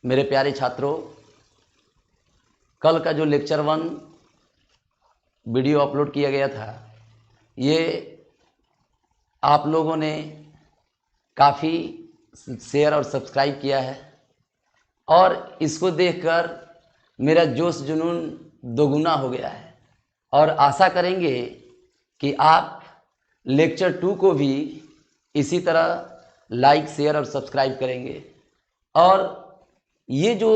मेरे प्यारे छात्रों, कल का जो लेक्चर 1 वीडियो अपलोड किया गया था, ये आप लोगों ने काफ़ी शेयर और सब्सक्राइब किया है और इसको देखकर मेरा जोश जुनून दोगुना हो गया है और आशा करेंगे कि आप लेक्चर 2 को भी इसी तरह लाइक, शेयर और सब्सक्राइब करेंगे। और ये जो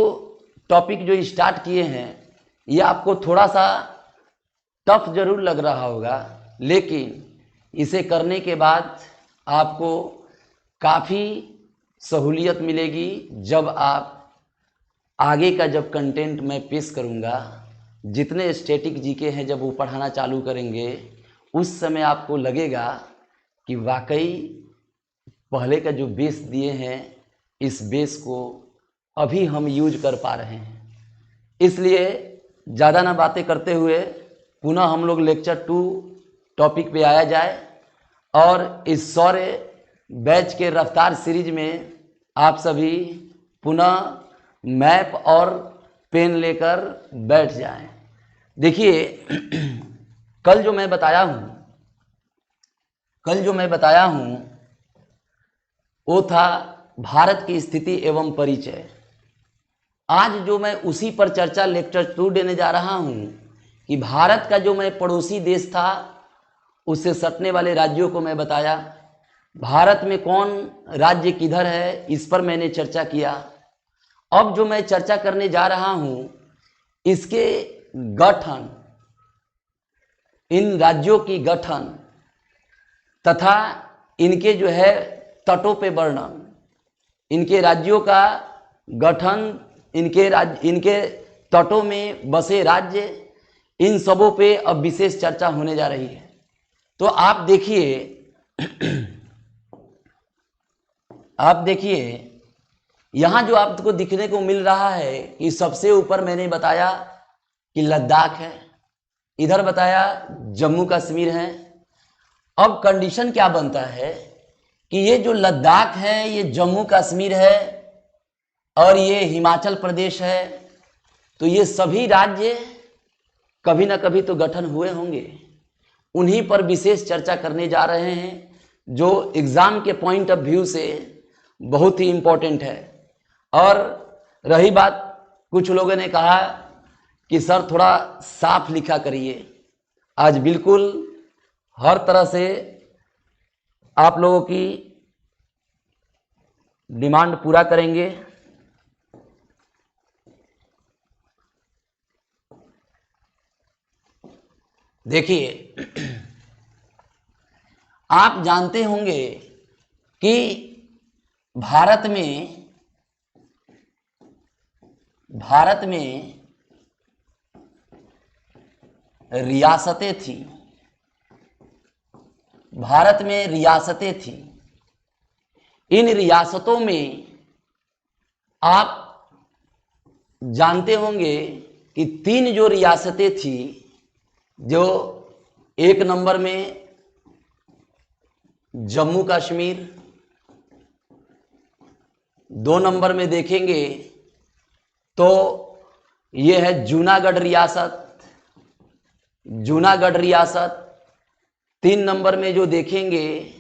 टॉपिक जो स्टार्ट किए हैं, ये आपको थोड़ा सा टफ जरूर लग रहा होगा, लेकिन इसे करने के बाद आपको काफ़ी सहूलियत मिलेगी। जब आप आगे का जब कंटेंट मैं पेश करूँगा, जितने स्टैटिक जीके हैं, जब वो पढ़ाना चालू करेंगे, उस समय आपको लगेगा कि वाकई पहले का जो बेस दिए हैं, इस बेस को अभी हम यूज कर पा रहे हैं। इसलिए ज़्यादा ना बातें करते हुए पुनः हम लोग लेक्चर 2 टॉपिक पे आया जाए और इस सौर्य बैच के रफ्तार सीरीज में आप सभी पुनः मैप और पेन लेकर बैठ जाएं। देखिए, कल जो मैं बताया हूं वो था भारत की स्थिति एवं परिचय। आज जो मैं उसी पर चर्चा लेक्चर 2 देने जा रहा हूं कि भारत का जो मैं पड़ोसी देश था, उससे सटने वाले राज्यों को मैं बताया। भारत में कौन राज्य किधर है, इस पर मैंने चर्चा किया। अब जो मैं चर्चा करने जा रहा हूं, इसके गठन, इन राज्यों की गठन तथा इनके जो है तटों पे वर्णन, इनके राज्यों का गठन, इनके तटों में बसे राज्य, इन सबों पे अब विशेष चर्चा होने जा रही है। तो आप देखिए यहां जो आपको दिखने को मिल रहा है कि सबसे ऊपर मैंने बताया कि लद्दाख है, इधर बताया जम्मू कश्मीर है। अब कंडीशन क्या बनता है कि ये जो लद्दाख है, ये जम्मू कश्मीर है और ये हिमाचल प्रदेश है, तो ये सभी राज्य कभी ना कभी तो गठन हुए होंगे। उन्हीं पर विशेष चर्चा करने जा रहे हैं, जो एग्जाम के पॉइंट ऑफ व्यू से बहुत ही इंपॉर्टेंट है। और रही बात, कुछ लोगों ने कहा कि सर थोड़ा साफ लिखा करिए। आज बिल्कुल हर तरह से आप लोगों की डिमांड पूरा करेंगे। देखिए, आप जानते होंगे कि भारत में रियासतें थी। भारत में रियासतें थी। इन रियासतों में आप जानते होंगे कि 3 जो रियासतें थी, जो 1 नंबर में जम्मू कश्मीर, 2 नंबर में देखेंगे तो ये है जूनागढ़ रियासत, 3 नंबर में जो देखेंगे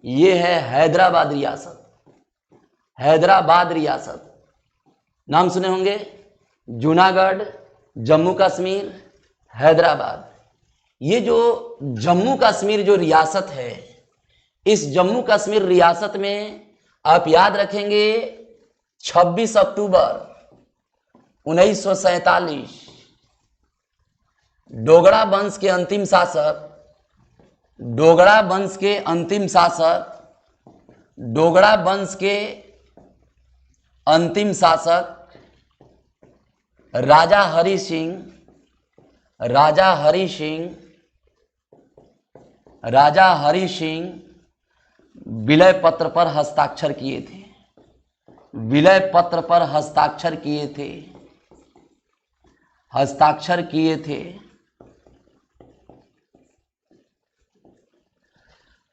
ये है हैदराबाद रियासत। नाम सुने होंगे, जूनागढ़, जम्मू कश्मीर, हैदराबाद। ये जो जम्मू कश्मीर जो रियासत है, इस जम्मू कश्मीर रियासत में आप याद रखेंगे 26 अक्टूबर 1947 डोगरा वंश के अंतिम शासक राजा हरि सिंह विलय पत्र पर हस्ताक्षर किए थे।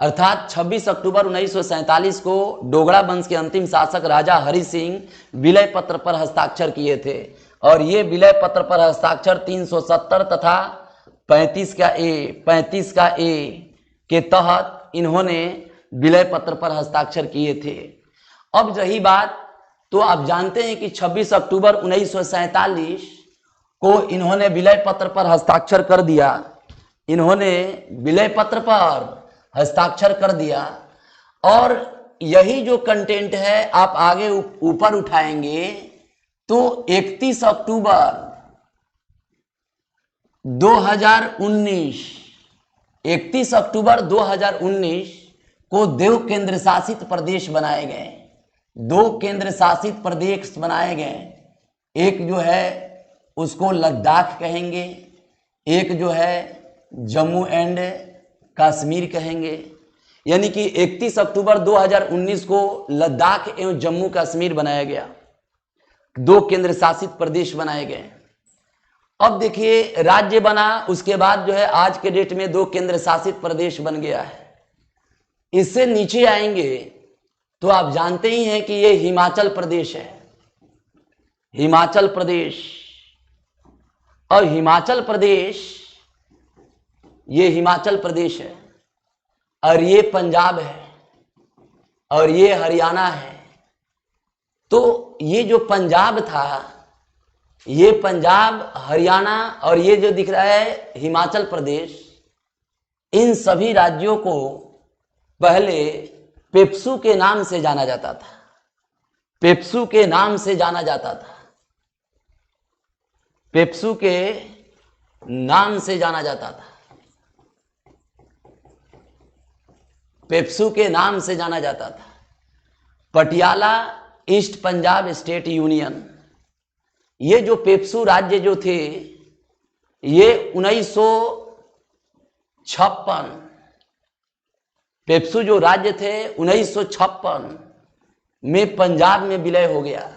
अर्थात 26 अक्टूबर 1947 को डोगरा वंश के अंतिम शासक राजा हरि सिंह विलय पत्र पर हस्ताक्षर किए थे और ये विलय पत्र पर हस्ताक्षर 370 तथा 35 का ए के तहत इन्होंने विलय पत्र पर हस्ताक्षर किए थे। अब रही बात, तो आप जानते हैं कि 26 अक्टूबर 1947 को इन्होंने विलय पत्र पर हस्ताक्षर कर दिया। इन्होंने विलय पत्र पर हस्ताक्षर कर दिया और यही जो कंटेंट है आप आगे ऊपर उठाएंगे तो 31 अक्टूबर 2019 को 2 केंद्र शासित प्रदेश बनाए गए। 2 केंद्र शासित प्रदेश बनाए गए। एक जो है उसको लद्दाख कहेंगे, एक जो है जम्मू एंड कश्मीर कहेंगे। यानी कि 31 अक्टूबर 2019 को लद्दाख एवं जम्मू कश्मीर बनाया गया, 2 केंद्र शासित प्रदेश बनाए गए। अब देखिए राज्य बना, उसके बाद जो है आज के डेट में 2 केंद्र शासित प्रदेश बन गया है। इससे नीचे आएंगे तो आप जानते ही हैं कि ये हिमाचल प्रदेश है। हिमाचल प्रदेश और हिमाचल प्रदेश, ये हिमाचल प्रदेश है और ये पंजाब है और ये हरियाणा है। तो ये जो पंजाब था, ये पंजाब, हरियाणा और ये जो दिख रहा है हिमाचल प्रदेश, इन सभी राज्यों को पहले पेप्सू के नाम से जाना जाता था। पेप्सू के नाम से जाना जाता था। पेप्सू के नाम से जाना जाता था। पेप्सू के नाम से जाना जाता था। Patiala east Punjab state union, ये जो पेप्सू राज्य जो थे ये 1956, पेप्सू जो राज्य थे 1956 में पंजाब में विलय हो गया।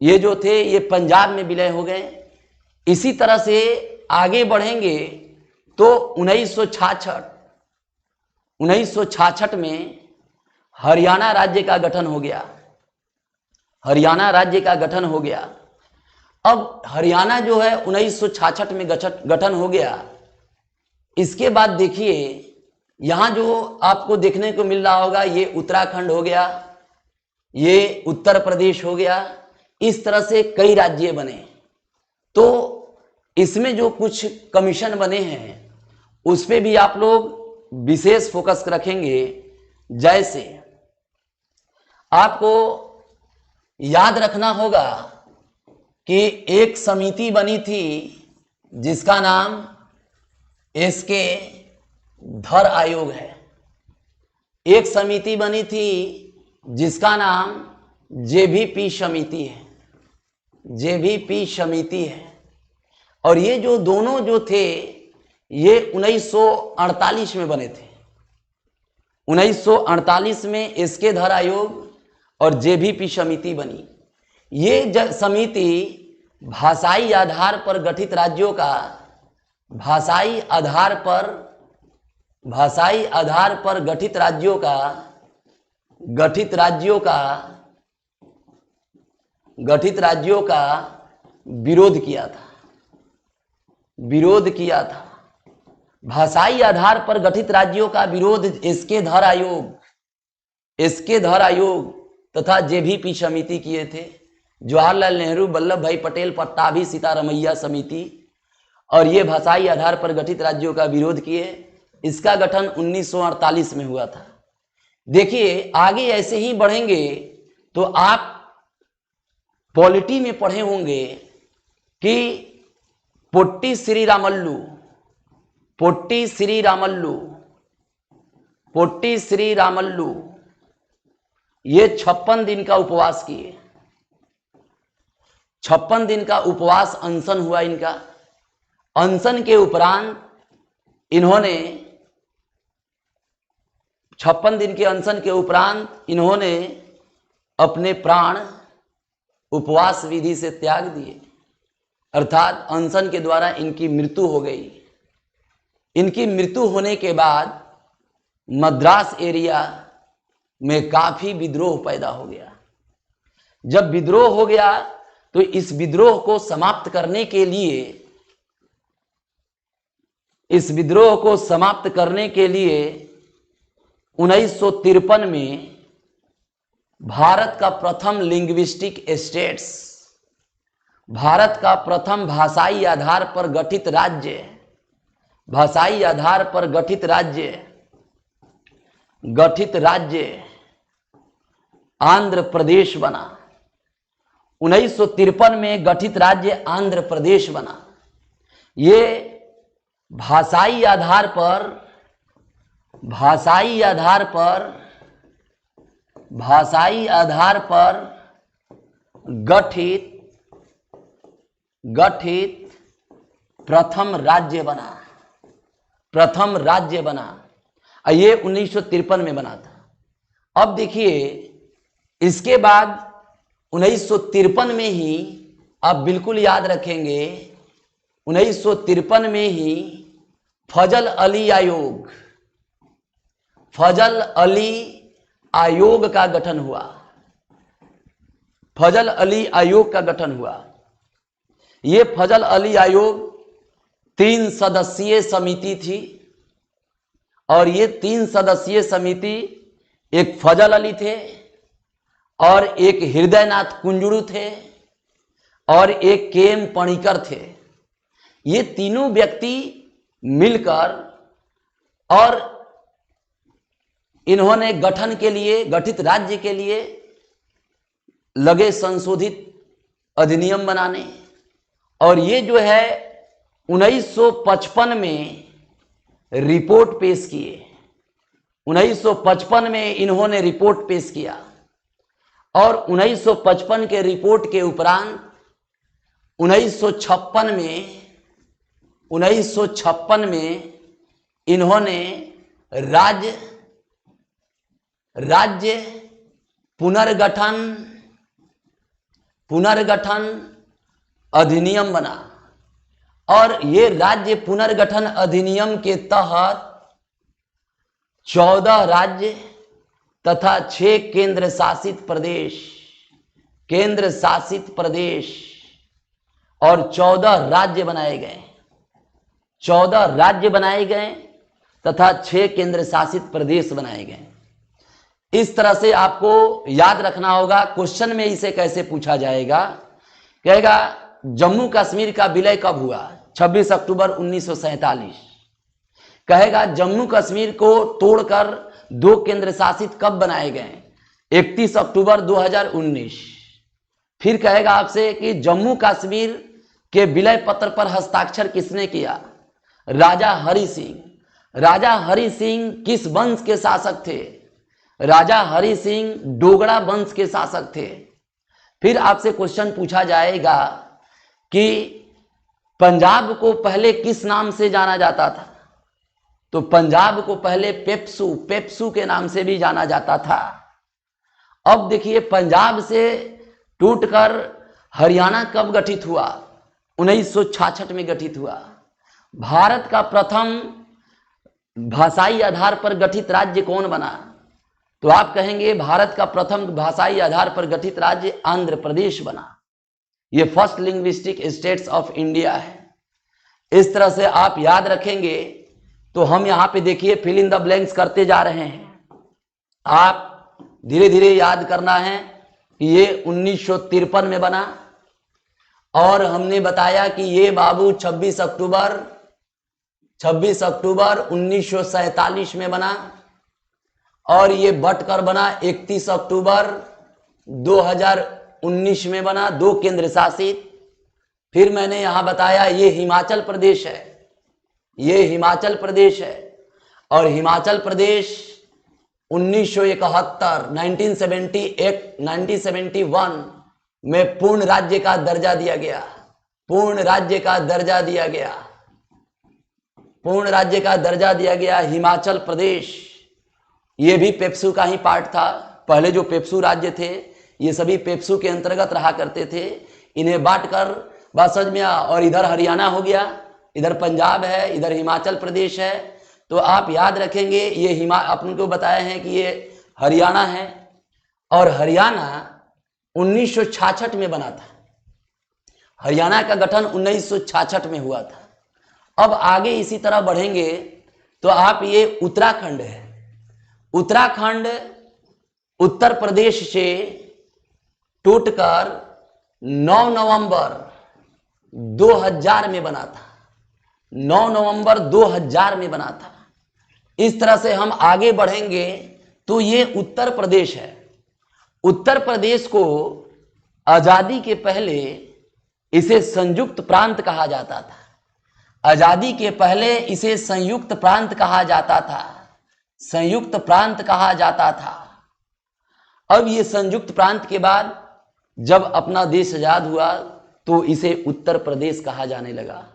ये जो थे ये पंजाब में विलय हो गए। इसी तरह से आगे बढ़ेंगे तो 1966 में हरियाणा राज्य का गठन हो गया। हरियाणा राज्य का गठन हो गया। अब हरियाणा जो है 1966 में गठन हो गया। इसके बाद देखिए यहां जो आपको देखने को मिल रहा होगा, ये उत्तराखंड हो गया, ये उत्तर प्रदेश हो गया। इस तरह से कई राज्य बने। तो इसमें जो कुछ कमीशन बने हैं उस पे भी आप लोग विशेष फोकस रखेंगे। जैसे आपको याद रखना होगा कि एक समिति बनी थी जिसका नाम एसके धर आयोग है। एक समिति बनी थी जिसका नाम जेवीपी समिति है। जेवीपी समिति है। और ये जो दोनों जो थे ये 1948 में बने थे। 1948 में एसके धर आयोग और जेवीपी समिति बनी। ये समिति भाषाई आधार पर गठित राज्यों का भाषाई आधार पर गठित राज्यों का विरोध किया था। भाषाई आधार पर गठित राज्यों का विरोध एसके धर आयोग तथा जेवीपी समिति किए थे। जवाहरलाल नेहरू, वल्लभ भाई पटेल, पट्टाभी सीतारमैया समिति, और ये भाषाई आधार पर गठित राज्यों का विरोध किए। इसका गठन 1948 में हुआ था। देखिए आगे ऐसे ही बढ़ेंगे तो आप पॉलिटी में पढ़े होंगे कि पोट्टी श्री रामल्लू ये 56 दिन का उपवास किए। 56 दिन का उपवास अनशन हुआ इनका। अनशन के उपरांत इन्होंने 56 दिन के अनशन के उपरांत इन्होंने अपने प्राण उपवास विधि से त्याग दिए। अर्थात अनशन के द्वारा इनकी मृत्यु हो गई। इनकी मृत्यु होने के बाद मद्रास एरिया में काफी विद्रोह पैदा हो गया। जब विद्रोह हो गया तो इस विद्रोह को समाप्त करने के लिए, इस विद्रोह को समाप्त करने के लिए 1953 में भारत का प्रथम लिंग्विस्टिक स्टेट्स, भारत का प्रथम भाषाई आधार पर गठित राज्य, भाषाई आधार पर गठित राज्य आंध्र प्रदेश बना। 1953 में गठित राज्य आंध्र प्रदेश बना। ये भाषाई आधार पर गठित प्रथम राज्य बना। ये 1953 में बना था। अब देखिए, इसके बाद 1953 में ही, आप बिल्कुल याद रखेंगे, 1953 में ही फजल अली आयोग का गठन हुआ। फजल अली आयोग का गठन हुआ। ये फजल अली आयोग 3 सदस्यीय समिति थी, और ये 3 सदस्यीय समिति, एक फजल अली थे, और एक हृदयनाथ कुंजरू थे, और एक के.एम. पणिकर थे। ये तीनों व्यक्ति मिलकर, और इन्होंने गठित राज्य के लिए लगे संशोधित अधिनियम बनाने। और ये जो है 1955 में रिपोर्ट पेश किए। 1955 में इन्होंने रिपोर्ट पेश किया, और 1955 के रिपोर्ट के उपरांत 1956 में इन्होंने राज्य पुनर्गठन अधिनियम बना। और ये राज्य पुनर्गठन अधिनियम के तहत 14 राज्य तथा 6 केंद्र शासित प्रदेश और 14 राज्य बनाए गए। 14 राज्य बनाए गए तथा 6 केंद्र शासित प्रदेश बनाए गए। इस तरह से आपको याद रखना होगा। क्वेश्चन में इसे कैसे पूछा जाएगा, कहेगा जम्मू कश्मीर का विलय कब हुआ? 26 अक्टूबर 1947। कहेगा जम्मू कश्मीर को तोड़कर 2 केंद्र शासित कब बनाए गए? 31 अक्टूबर 2019। फिर कहेगा आपसे कि जम्मू कश्मीर के विलय पत्र पर हस्ताक्षर किसने किया? राजा हरि सिंह। राजा हरि सिंह किस वंश के शासक थे? राजा हरि सिंह डोगरा वंश के शासक थे। फिर आपसे क्वेश्चन पूछा जाएगा कि पंजाब को पहले किस नाम से जाना जाता था? तो पंजाब को पहले पेप्सू के नाम से भी जाना जाता था। अब देखिए, पंजाब से टूटकर हरियाणा कब गठित हुआ? 1966 में गठित हुआ। भारत का प्रथम भाषाई आधार पर गठित राज्य कौन बना? तो आप कहेंगे भारत का प्रथम भाषाई आधार पर गठित राज्य आंध्र प्रदेश बना। ये first linguistic states of India है। इस तरह से आप याद रखेंगे। तो हम यहां पे देखिए फिल इन द ब्लैंक्स करते जा रहे हैं। आप धीरे धीरे याद करना है कि ये 1953 में बना, और हमने बताया कि ये बाबू 26 अक्टूबर 1947 में बना, और ये बटकर बना 31 अक्टूबर 2019 में बना, 2 केंद्र शासित। फिर मैंने यहां बताया ये हिमाचल प्रदेश है, ये हिमाचल प्रदेश है, और हिमाचल प्रदेश 1971 में पूर्ण राज्य का दर्जा दिया गया। पूर्ण राज्य का दर्जा दिया गया हिमाचल प्रदेश। ये भी पेप्सू का ही पार्ट था। पहले जो पेप्सू राज्य थे ये सभी पेप्सू के अंतर्गत रहा करते थे। इन्हें बांटकर बात समझ में आ, और इधर हरियाणा हो गया, इधर पंजाब है, इधर हिमाचल प्रदेश है। तो आप याद रखेंगे ये अपन को बताया है कि ये हरियाणा है, और हरियाणा 1966 में बना था। हरियाणा का गठन 1966 में हुआ था। अब आगे इसी तरह बढ़ेंगे तो आप ये उत्तराखंड है। उत्तराखंड उत्तर प्रदेश से टूटकर 9 नवंबर 2000 में बना था। 9 नवंबर 2000 में बना था। इस तरह से हम आगे बढ़ेंगे तो ये उत्तर प्रदेश है। उत्तर प्रदेश को आजादी के पहले इसे संयुक्त प्रांत कहा जाता था। आजादी के पहले इसे संयुक्त प्रांत कहा जाता था। संयुक्त प्रांत कहा जाता था। अब ये संयुक्त प्रांत के बाद जब अपना देश आजाद हुआ तो इसे उत्तर प्रदेश कहा जाने लगा।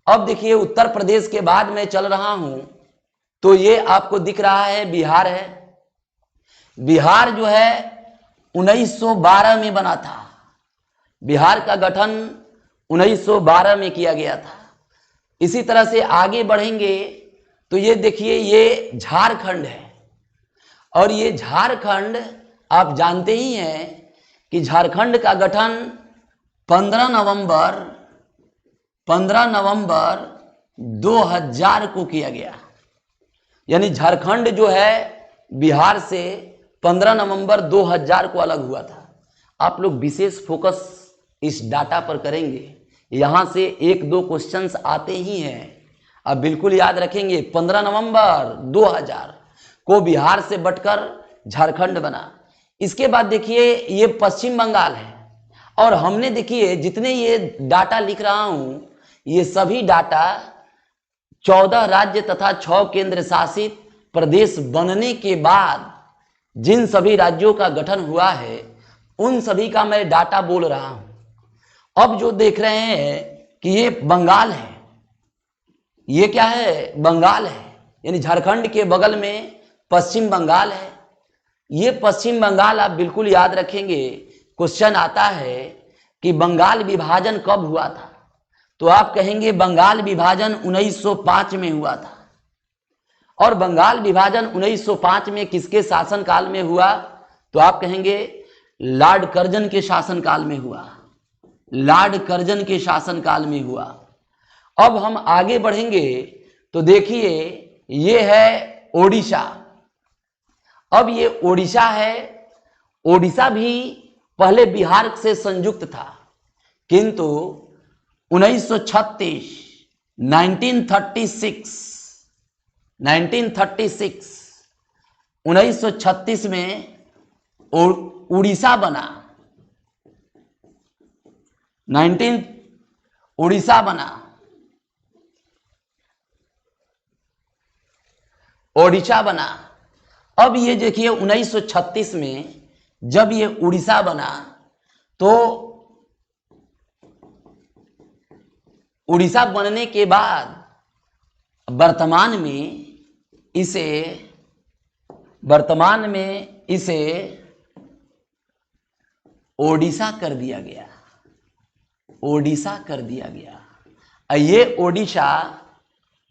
अब देखिए उत्तर प्रदेश के बाद मैं चल रहा हूं तो ये आपको दिख रहा है बिहार है। बिहार जो है 1912 में बना था। बिहार का गठन 1912 में किया गया था। इसी तरह से आगे बढ़ेंगे तो ये देखिए ये झारखंड है, और ये झारखंड आप जानते ही हैं कि झारखंड का गठन 15 नवंबर 2000 को किया गया। यानी झारखंड जो है बिहार से 15 नवंबर 2000 को अलग हुआ था। आप लोग विशेष फोकस इस डाटा पर करेंगे, यहां से 1-2 क्वेश्चंस आते ही हैं। अब बिल्कुल याद रखेंगे 15 नवंबर 2000 को बिहार से बटकर झारखंड बना। इसके बाद देखिए ये पश्चिम बंगाल है, और हमने देखिए जितने ये डाटा लिख रहा हूं ये सभी डाटा 14 राज्य तथा 6 केंद्र शासित प्रदेश बनने के बाद जिन सभी राज्यों का गठन हुआ है उन सभी का मैं डाटा बोल रहा हूं। अब जो देख रहे हैं कि ये बंगाल है, ये क्या है बंगाल है, यानी झारखंड के बगल में पश्चिम बंगाल है। ये पश्चिम बंगाल आप बिल्कुल याद रखेंगे, क्वेश्चन आता है कि बंगाल विभाजन कब हुआ था, तो आप कहेंगे बंगाल विभाजन 1905 में हुआ था। और बंगाल विभाजन 1905 में किसके शासनकाल में हुआ, तो आप कहेंगे लॉर्ड कर्जन के शासनकाल में हुआ। लॉर्ड कर्जन के शासनकाल में हुआ। अब हम आगे बढ़ेंगे तो देखिए ये है ओडिशा। अब ये ओडिशा है। ओडिशा भी पहले बिहार से संयुक्त था, किंतु 1936 1936 में उड़ीसा बना। उड़ीसा बना। ओडिशा बना। अब ये देखिए 1936 में जब ये उड़ीसा बना तो उड़ीसा बनने के बाद वर्तमान में इसे ओडिशा कर दिया गया। ओडिशा कर दिया गया। ये ओडिशा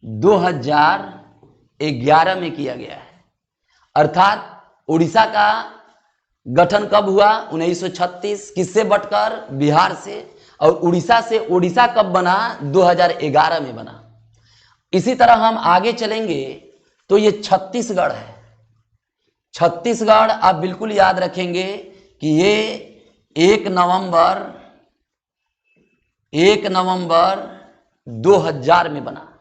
2011 में किया गया है। अर्थात उड़ीसा का गठन कब हुआ 1936, किससे बटकर बिहार से, और उड़ीसा से ओडिशा कब बना 2011 में बना। इसी तरह हम आगे चलेंगे तो ये छत्तीसगढ़ है। छत्तीसगढ़ आप बिल्कुल याद रखेंगे कि ये 1 नवंबर 2000 में बना।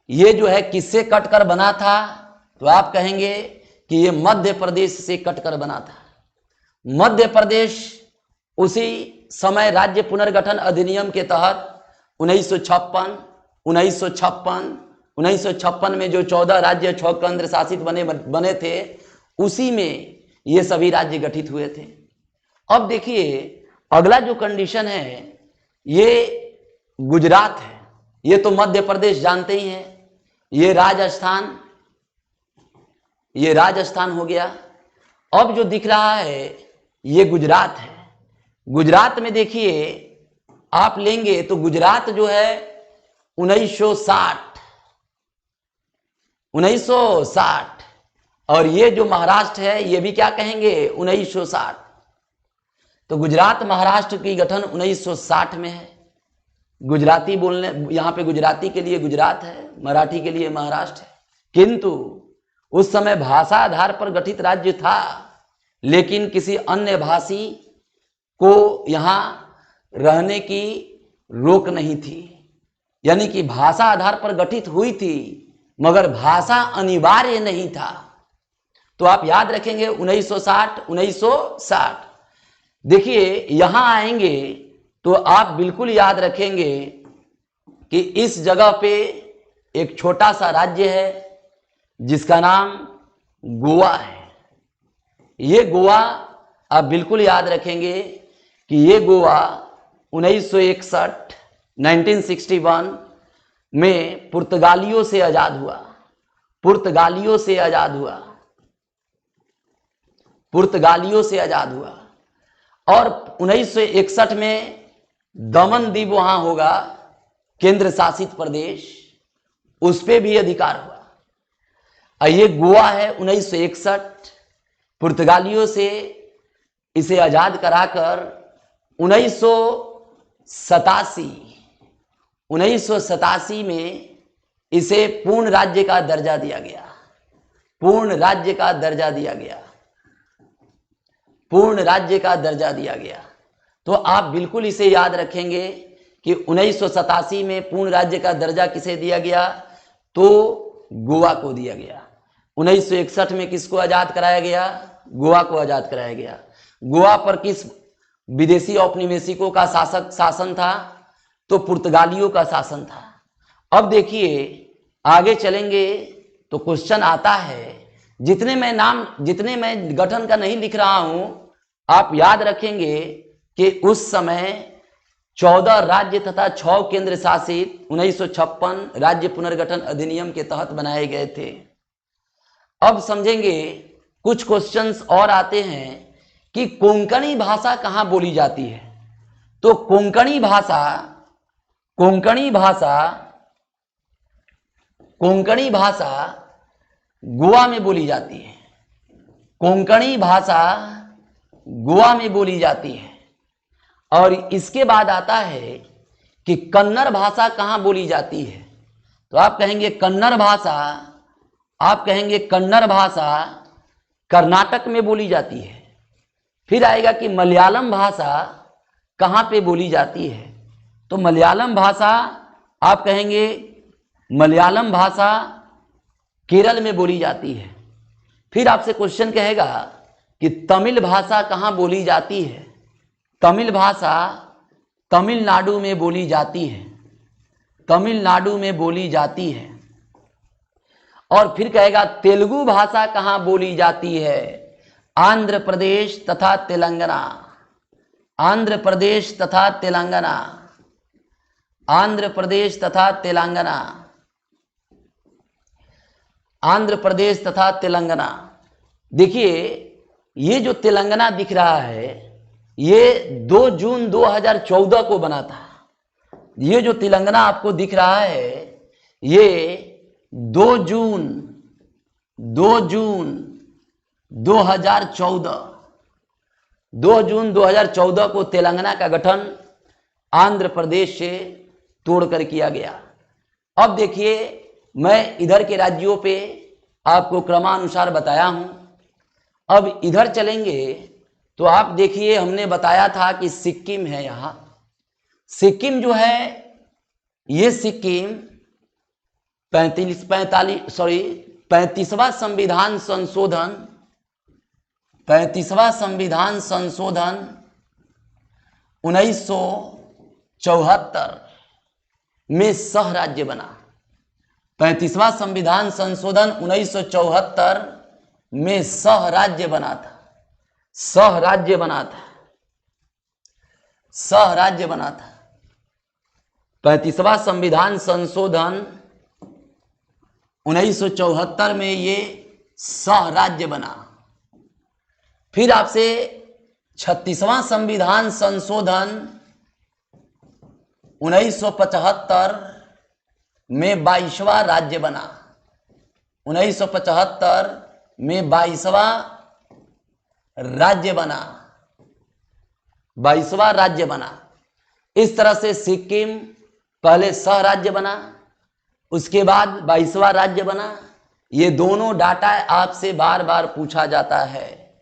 ये जो है किससे कटकर बना था, तो आप कहेंगे कि ये मध्य प्रदेश से कटकर बना था। मध्य प्रदेश उसी समय राज्य पुनर्गठन अधिनियम के तहत 1956 में जो 14 राज्य 6 केंद्र शासित बने थे, उसी में ये सभी राज्य गठित हुए थे। अब देखिए अगला जो कंडीशन है ये गुजरात है। ये तो मध्य प्रदेश जानते ही हैं। ये राजस्थान हो गया। अब जो दिख रहा है ये गुजरात है। गुजरात में देखिए आप लेंगे तो गुजरात जो है 1960 1960। और ये जो महाराष्ट्र है ये भी क्या कहेंगे, 1960। तो गुजरात महाराष्ट्र की गठन 1960 में है। गुजराती बोलने, यहां पे गुजराती के लिए गुजरात है, मराठी के लिए महाराष्ट्र है। किंतु उस समय भाषा आधार पर गठित राज्य था, लेकिन किसी अन्य भाषी को यहां रहने की रोक नहीं थी। यानी कि भाषा आधार पर गठित हुई थी, मगर भाषा अनिवार्य नहीं था। तो आप याद रखेंगे 1960, 1960। देखिए यहां आएंगे तो आप बिल्कुल याद रखेंगे कि इस जगह पे एक छोटा सा राज्य है जिसका नाम गोवा है। ये गोवा आप बिल्कुल याद रखेंगे कि ये गोवा 1961 1961 में पुर्तगालियों से आजाद हुआ। पुर्तगालियों से आजाद हुआ। पुर्तगालियों से आजाद हुआ। और 1961 में दमन द्वीप वहां होगा, केंद्र शासित प्रदेश, उस पे भी अधिकार हुआ। ये गोवा है 1961, पुर्तगालियों से इसे आजाद कराकर 1987 में इसे पूर्ण राज्य का दर्जा दिया गया। पूर्ण राज्य का दर्जा दिया गया। पूर्ण राज्य का दर्जा दिया गया। तो आप बिल्कुल इसे याद रखेंगे कि 1987 में पूर्ण राज्य का दर्जा किसे दिया गया, तो गोवा को दिया गया। 1961 में किसको आजाद कराया गया, गोवा को आजाद कराया गया। गोवा पर किस विदेशी औपनिवेशिकों का शासन था, तो पुर्तगालियों का शासन था। अब देखिए आगे चलेंगे तो क्वेश्चन आता है, जितने मैं गठन का नहीं लिख रहा हूं, आप याद रखेंगे कि उस समय 14 राज्य तथा 6 केंद्र शासित 1956 राज्य पुनर्गठन अधिनियम के तहत बनाए गए थे। अब समझेंगे कुछ क्वेश्चंस और आते हैं कि कोंकणी भाषा कहां बोली जाती है। तो कोंकणी भाषा गोवा में बोली जाती है। कोंकणी भाषा गोवा में बोली जाती है। और इसके बाद आता है कि कन्नड़ भाषा कहां बोली जाती है। तो आप कहेंगे कन्नड़ भाषा कर्नाटक में बोली जाती है। फिर आएगा कि मलयालम भाषा कहां पे बोली जाती है। तो मलयालम भाषा आप कहेंगे मलयालम भाषा केरल में बोली जाती है। फिर आपसे क्वेश्चन कहेगा कि तमिल भाषा कहां बोली जाती है। तमिल भाषा तमिलनाडु में बोली जाती है। तमिलनाडु में बोली जाती है। और फिर कहेगा तेलुगु भाषा कहां बोली जाती है। आंध्र प्रदेश तथा तेलंगाना। आंध्र प्रदेश तथा तेलंगाना। आंध्र प्रदेश तथा तेलंगाना। आंध्र प्रदेश तथा तेलंगाना। देखिए ये जो तेलंगाना दिख रहा है, ये 2 जून 2014 को बना था। ये जो तेलंगाना आपको दिख रहा है, ये 2 जून 2014 को तेलंगाना का गठन आंध्र प्रदेश से तोड़कर किया गया। अब देखिए मैं इधर के राज्यों पे आपको क्रमानुसार बताया हूं। अब इधर चलेंगे तो आप देखिए, हमने बताया था कि सिक्किम है। यहां सिक्किम जो है, ये सिक्किम 35वां संविधान संशोधन 1974 में सह राज्य बना। 35वां संविधान संशोधन 1974 में सह राज्य बना था। सह राज्य बना था। 35वां संविधान संशोधन 1974 में ये सह राज्य बना। फिर आपसे 36वां संविधान संशोधन 1975 में 22वां राज्य बना। 1975 में 22वां राज्य बना, 22वां राज्य बना। इस तरह से सिक्किम पहले सह राज्य बना, उसके बाद 22वां राज्य बना। ये दोनों डाटा आपसे बार बार पूछा जाता है।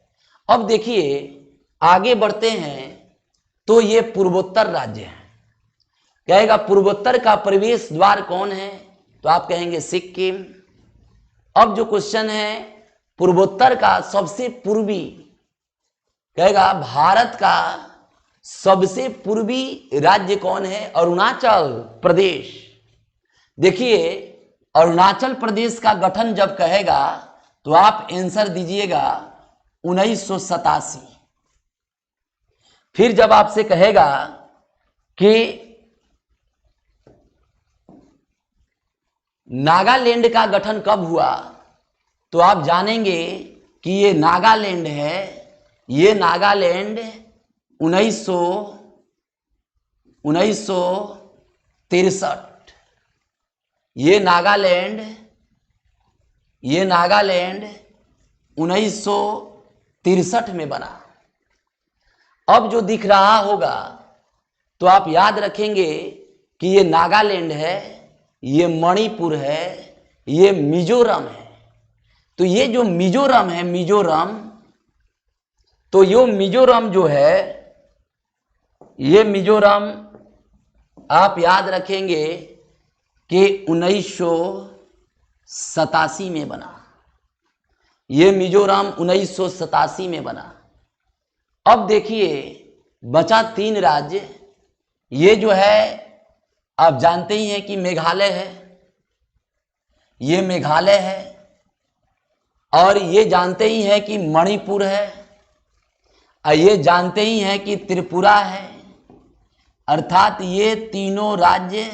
अब देखिए आगे बढ़ते हैं तो ये पूर्वोत्तर राज्य है। कहेगा पूर्वोत्तर का प्रवेश द्वार कौन है, तो आप कहेंगे सिक्किम। अब जो क्वेश्चन है पूर्वोत्तर का सबसे पूर्वी, कहेगा भारत का सबसे पूर्वी राज्य कौन है, अरुणाचल प्रदेश। देखिए अरुणाचल प्रदेश का गठन जब कहेगा तो आप आंसर दीजिएगा 1987। फिर जब आपसे कहेगा कि नागालैंड का गठन कब हुआ, तो आप जानेंगे कि ये नागालैंड है, ये नागालैंड 1963। ये नागालैंड 1963 में बना। अब जो दिख रहा होगा तो आप याद रखेंगे कि ये नागालैंड है, ये मणिपुर है, ये मिजोरम है। तो ये जो मिजोरम है, तो ये मिजोरम जो है, ये मिजोरम आप याद रखेंगे कि 1987 में बना। ये मिजोरम 1987 में बना। अब देखिए बचा 3 राज्य। ये जो है आप जानते ही हैं कि मेघालय है, ये मेघालय है, और ये जानते ही हैं कि मणिपुर है, और ये जानते ही हैं कि त्रिपुरा है। अर्थात ये तीनों राज्य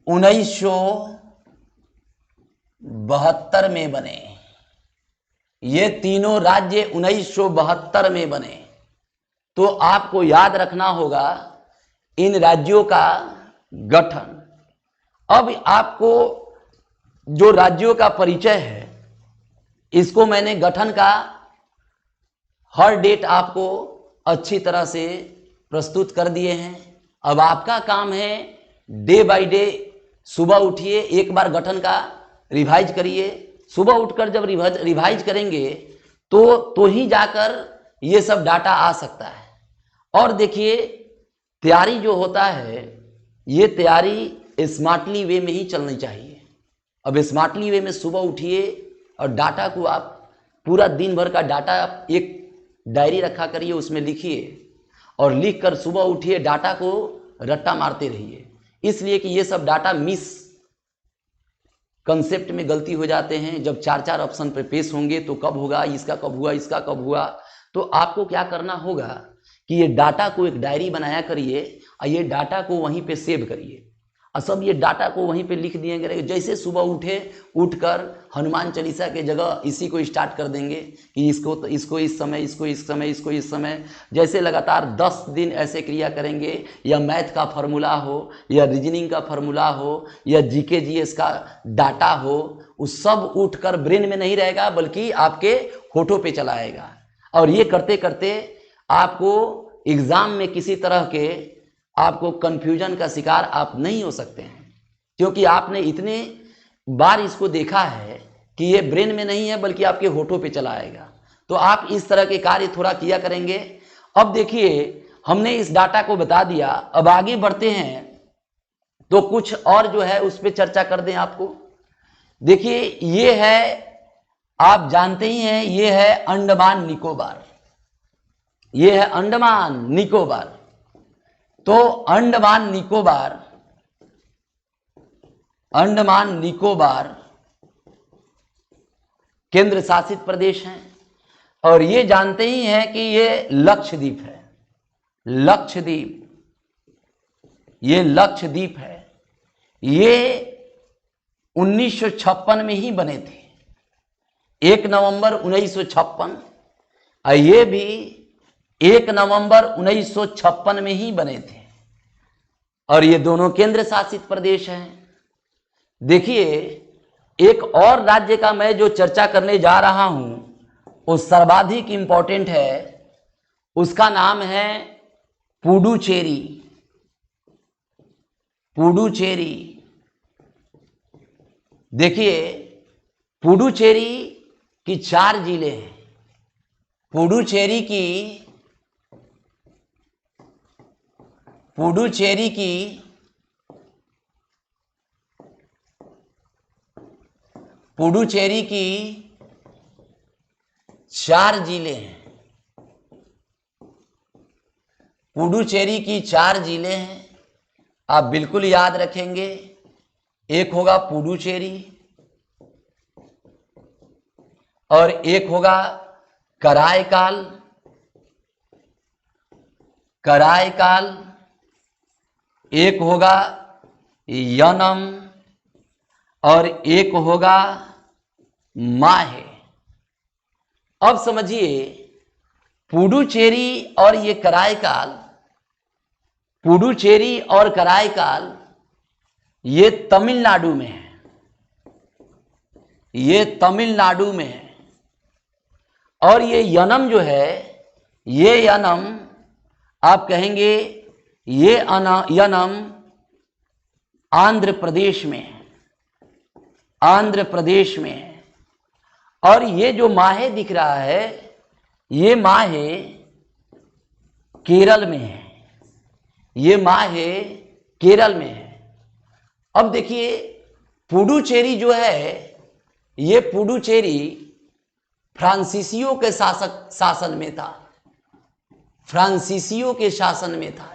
1972 में बने। ये तीनों राज्य 1972 में बने। तो आपको याद रखना होगा इन राज्यों का गठन। अब आपको जो राज्यों का परिचय है, इसको मैंने गठन का हर डेट आपको अच्छी तरह से प्रस्तुत कर दिए हैं। अब आपका काम है डे बाय डे, सुबह उठिए, एक बार गठन का रिवाइज करिए। सुबह उठकर जब रिवाइज करेंगे तो ही जाकर ये सब डाटा आ सकता है। और देखिए तैयारी जो होता है, ये तैयारी स्मार्टली वे में ही चलनी चाहिए। अब स्मार्टली वे में सुबह उठिए और डाटा को आप पूरा दिन भर का डाटा एक डायरी रखा करिए, उसमें लिखिए और लिखकर सुबह उठिए, डाटा को रट्टा मारते रहिए। इसलिए कि ये सब डाटा मिस कंसेप्ट में गलती हो जाते हैं। जब 4 ऑप्शन पे पेश होंगे तो कब होगा, इसका कब हुआ, इसका कब हुआ। तो आपको क्या करना होगा कि ये डाटा को एक डायरी बनाया करिए और ये डाटा को वहीं पे सेव करिए और सब ये डाटा को वहीं पे लिख दिए करेंगे। जैसे सुबह उठकर हनुमान चालीसा के जगह इसी को स्टार्ट कर देंगे कि इसको इस समय, इसको इस समय, इसको इस समय। जैसे लगातार 10 दिन ऐसे क्रिया करेंगे, या मैथ का फार्मूला हो, या रीजनिंग का फार्मूला हो, या जीके जीएस का डाटा हो, उस सब उठकर ब्रेन में नहीं रहेगा बल्कि आपके होठों पे चला आएगा। और ये करते करते आपको एग्जाम में किसी तरह के आपको कंफ्यूजन का शिकार आप नहीं हो सकते हैं, क्योंकि आपने इतने बार इसको देखा है कि ये ब्रेन में नहीं है बल्कि आपके होठों पे चला आएगा। तो आप इस तरह के कार्य थोड़ा किया करेंगे। अब देखिए हमने इस डाटा को बता दिया, अब आगे बढ़ते हैं तो कुछ और जो है उस पर चर्चा कर दें आपको। देखिए ये है, आप जानते ही हैं, ये है अंडमान निकोबार, ये है अंडमान निकोबार। तो अंडमान निकोबार केंद्र शासित प्रदेश हैं, और ये जानते ही हैं कि ये लक्षद्वीप है, ये लक्षद्वीप है। ये 1956 में ही बने थे, 1 नवंबर 1956, और ये भी 1 नवंबर 1956 में ही बने थे। और ये दोनों केंद्र शासित प्रदेश हैं। देखिए, एक और राज्य का मैं जो चर्चा करने जा रहा हूं वो सर्वाधिक इंपॉर्टेंट है, उसका नाम है पुडुचेरी। पुडुचेरी, देखिए पुडुचेरी की 4 जिले हैं। पुडुचेरी की पुडुचेरी की पुडुचेरी की 4 जिले हैं। पुडुचेरी की 4 जिले हैं, आप बिल्कुल याद रखेंगे। एक होगा पुडुचेरी और एक होगा कराईकाल। कराईकाल, एक होगा यनम और एक होगा माहे। अब समझिए, पुडुचेरी और ये कराईकाल, पुडुचेरी और कराईकाल ये तमिलनाडु में है। ये तमिलनाडु में है। और ये यनम जो है, ये यनम आप कहेंगे ये यनम आंध्र प्रदेश में है। आंध्र प्रदेश में है। और ये जो माहे दिख रहा है, ये माहे केरल में है। ये माहे केरल में है। अब देखिए, पुडुचेरी जो है, ये पुडुचेरी फ्रांसीसियों के शासन में था। फ्रांसीसियों के शासन में था।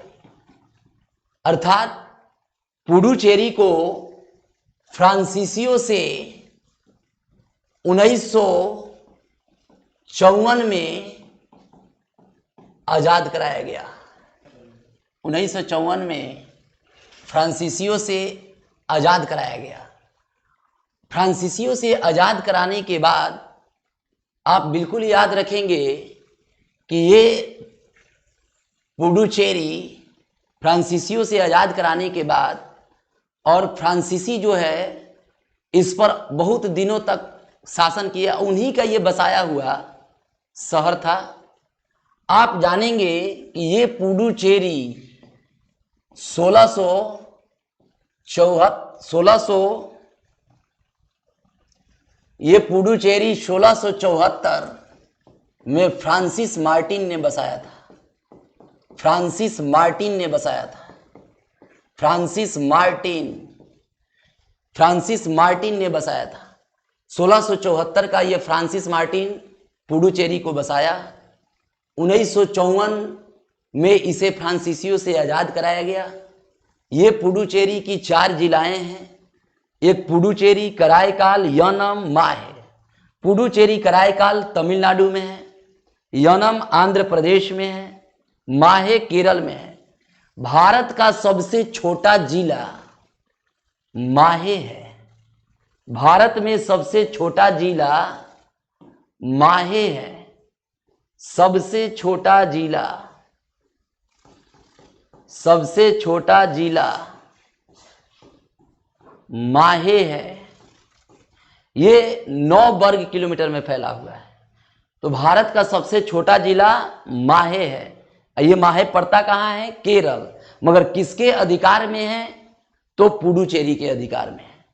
अर्थात पुडुचेरी को फ्रांसीसियों से 1954 में आजाद कराया गया। 1954 में फ्रांसीसियों से आजाद कराया गया। फ्रांसीसियों से आजाद कराने के बाद आप बिल्कुल याद रखेंगे कि ये पुडुचेरी फ्रांसीसियों से आजाद कराने के बाद, और फ्रांसीसी जो है इस पर बहुत दिनों तक शासन किया, उन्हीं का ये बसाया हुआ शहर था। आप जानेंगे कि ये पुडुचेरी 1674 में फ्रांसिस मार्टिन ने बसाया था। फ्रांसिस मार्टिन ने बसाया था। फ्रांसिस मार्टिन ने बसाया था। 1674 का ये फ्रांसिस मार्टिन पुडुचेरी को बसाया। 1954 में इसे फ्रांसीसियों से आजाद कराया गया। ये पुडुचेरी की 4 जिलाएं हैं। एक पुडुचेरी, कराईकाल, यनम, माहे। पुडुचेरी कराईकाल तमिलनाडु में है, यनम आंध्र प्रदेश में है, माहे केरल में है। भारत का सबसे छोटा जिला माहे है। भारत में सबसे छोटा जिला माहे है। सबसे छोटा जिला माहे है। ये 9 वर्ग किलोमीटर में फैला हुआ है। तो भारत का सबसे छोटा जिला माहे है। ये माहे पड़ता कहाँ है? केरल। मगर किसके अधिकार में है? तो पुडुचेरी के अधिकार में है।